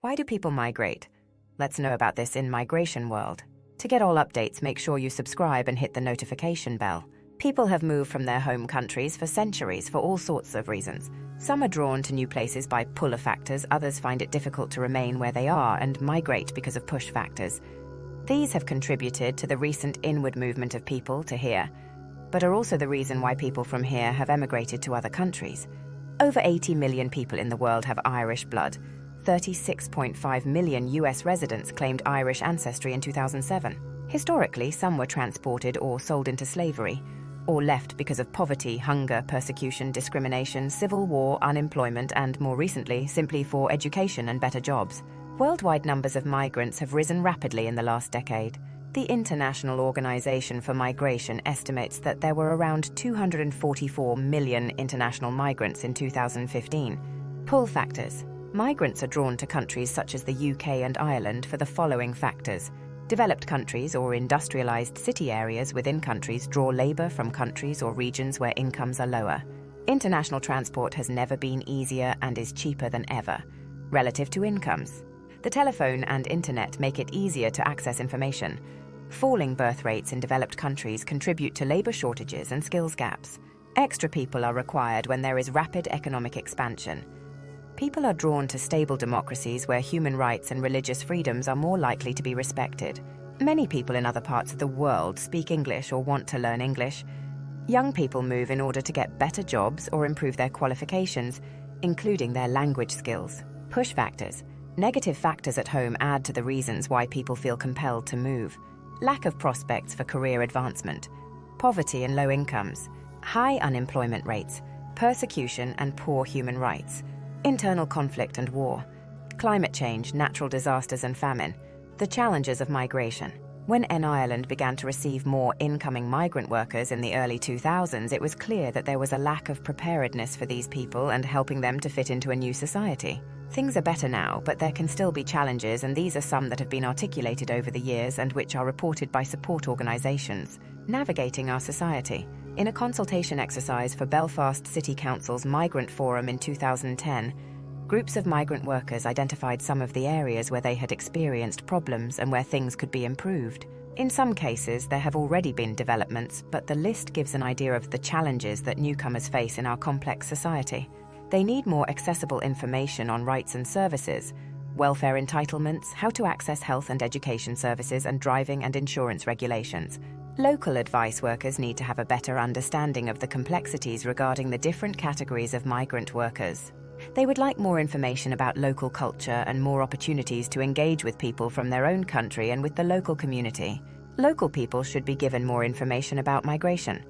Why do people migrate? Let's know about this in Migration World. To get all updates, make sure you subscribe and hit the notification bell. People have moved from their home countries for centuries for all sorts of reasons. Some are drawn to new places by pull factors, others find it difficult to remain where they are and migrate because of push factors. These have contributed to the recent inward movement of people to here, but are also the reason why people from here have emigrated to other countries. Over 80 million people in the world have Irish blood. 36.5 million US residents claimed Irish ancestry in 2007. Historically, some were transported or sold into slavery, or left because of poverty, hunger, persecution, discrimination, civil war, unemployment, and more recently, simply for education and better jobs. Worldwide numbers of migrants have risen rapidly in the last decade. The International Organization for Migration estimates that there were around 244 million international migrants in 2015. Pull factors. Migrants are drawn to countries such as the UK and Ireland for the following factors. Developed countries or industrialized city areas within countries draw labor from countries or regions where incomes are lower. International transport has never been easier and is cheaper than ever, relative to incomes. The telephone and internet make it easier to access information. Falling birth rates in developed countries contribute to labor shortages and skills gaps. Extra people are required when there is rapid economic expansion. People are drawn to stable democracies where human rights and religious freedoms are more likely to be respected. Many people in other parts of the world speak English or want to learn English. Young people move in order to get better jobs or improve their qualifications, including their language skills. Push factors. Negative factors at home add to the reasons why people feel compelled to move. Lack of prospects for career advancement. Poverty and low incomes. High unemployment rates. Persecution and poor human rights. Internal conflict and war, climate change, natural disasters and famine, the challenges of migration. When Ireland began to receive more incoming migrant workers in the early 2000s, it was clear that there was a lack of preparedness for these people and helping them to fit into a new society. Things are better now, but there can still be challenges, and these are some that have been articulated over the years and which are reported by support organisations. Navigating our society. In a consultation exercise for Belfast City Council's Migrant Forum in 2010, groups of migrant workers identified some of the areas where they had experienced problems and where things could be improved. In some cases, there have already been developments, but the list gives an idea of the challenges that newcomers face in our complex society. They need more accessible information on rights and services, welfare entitlements, how to access health and education services, and driving and insurance regulations. Local advice workers need to have a better understanding of the complexities regarding the different categories of migrant workers. They would like more information about local culture and more opportunities to engage with people from their own country and with the local community. Local people should be given more information about migration.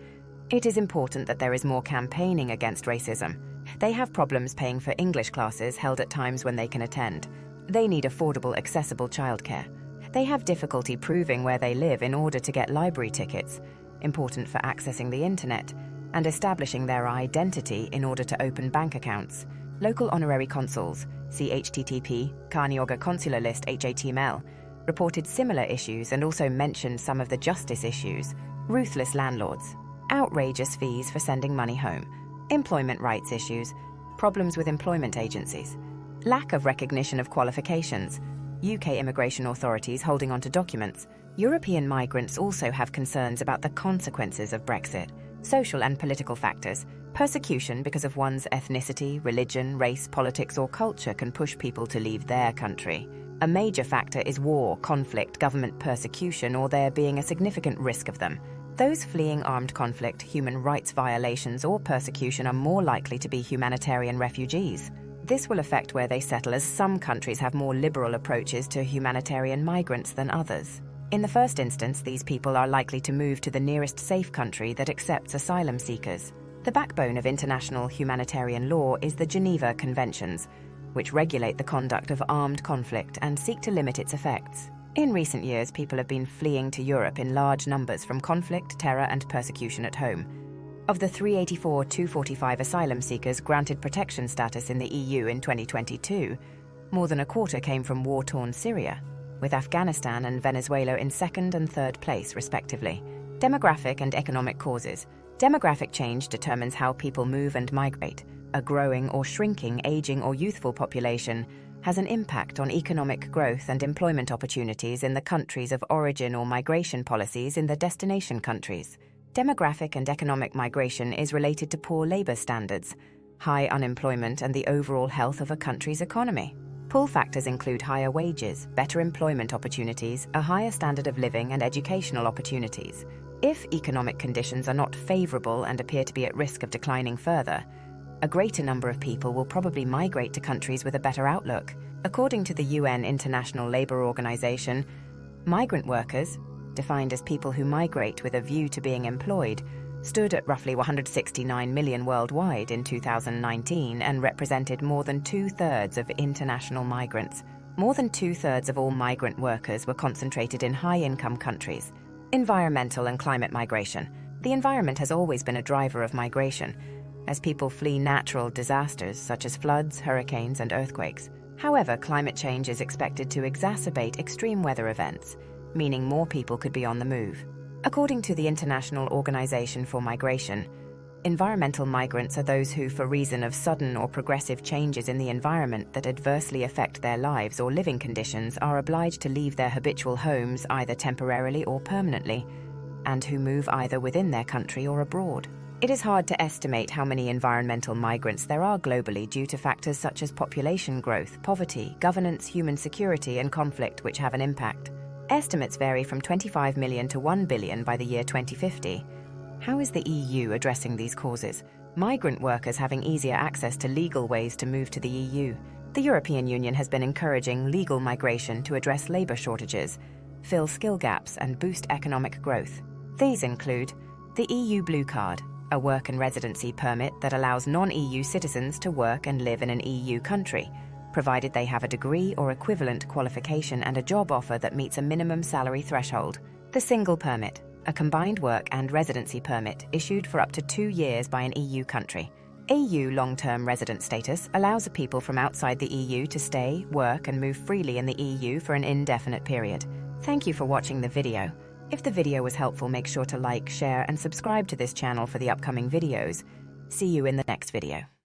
It is important that there is more campaigning against racism. They have problems paying for English classes held at times when they can attend. They need affordable, accessible childcare. They have difficulty proving where they live in order to get library tickets, important for accessing the internet, and establishing their identity in order to open bank accounts. Local honorary consuls, see http Carnegie Consular List HTML, reported similar issues and also mentioned some of the justice issues. Ruthless landlords, outrageous fees for sending money home, employment rights issues, problems with employment agencies, lack of recognition of qualifications, UK immigration authorities holding onto documents. European migrants also have concerns about the consequences of Brexit, social and political factors. Persecution because of one's ethnicity, religion, race, politics, or culture can push people to leave their country. A major factor is war, conflict, government persecution, or there being a significant risk of them. Those fleeing armed conflict, human rights violations, or persecution are more likely to be humanitarian refugees. This will affect where they settle, as some countries have more liberal approaches to humanitarian migrants than others. In the first instance, these people are likely to move to the nearest safe country that accepts asylum seekers. The backbone of international humanitarian law is the Geneva Conventions, which regulate the conduct of armed conflict and seek to limit its effects. In recent years, people have been fleeing to Europe in large numbers from conflict, terror, and persecution at home. Of the 384,245 asylum seekers granted protection status in the EU in 2022, more than a quarter came from war-torn Syria, with Afghanistan and Venezuela in second and third place, respectively. Demographic and economic causes. Demographic change determines how people move and migrate. A growing or shrinking, aging or youthful population has an impact on economic growth and employment opportunities in the countries of origin or migration policies in the destination countries. Demographic and economic migration is related to poor labor standards, high unemployment, and the overall health of a country's economy. Pull factors include higher wages, better employment opportunities, a higher standard of living, and educational opportunities. If economic conditions are not favorable and appear to be at risk of declining further, a greater number of people will probably migrate to countries with a better outlook. According to the UN International Labour Organization, migrant workers, defined as people who migrate with a view to being employed, stood at roughly 169 million worldwide in 2019 and represented more than 2/3 of international migrants. More than 2/3 of all migrant workers were concentrated in high-income countries. Environmental and climate migration. The environment has always been a driver of migration, as people flee natural disasters such as floods, hurricanes, and earthquakes. However, climate change is expected to exacerbate extreme weather events, meaning more people could be on the move. According to the International Organization for Migration, environmental migrants are those who, for reason of sudden or progressive changes in the environment that adversely affect their lives or living conditions, are obliged to leave their habitual homes either temporarily or permanently, and who move either within their country or abroad. It is hard to estimate how many environmental migrants there are globally due to factors such as population growth, poverty, governance, human security, and conflict, which have an impact. Estimates vary from 25 million to 1 billion by the year 2050. How is the EU addressing these causes? Migrant workers having easier access to legal ways to move to the EU. The European Union has been encouraging legal migration to address labour shortages, fill skill gaps, and boost economic growth. These include the EU Blue Card, a work and residency permit that allows non-EU citizens to work and live in an EU country, provided they have a degree or equivalent qualification and a job offer that meets a minimum salary threshold. The Single Permit, a combined work and residency permit issued for up to 2 years by an EU country. EU long-term resident status allows people from outside the EU to stay, work, and move freely in the EU for an indefinite period. Thank you for watching the video. If the video was helpful, make sure to like, share, and subscribe to this channel for the upcoming videos. See you in the next video.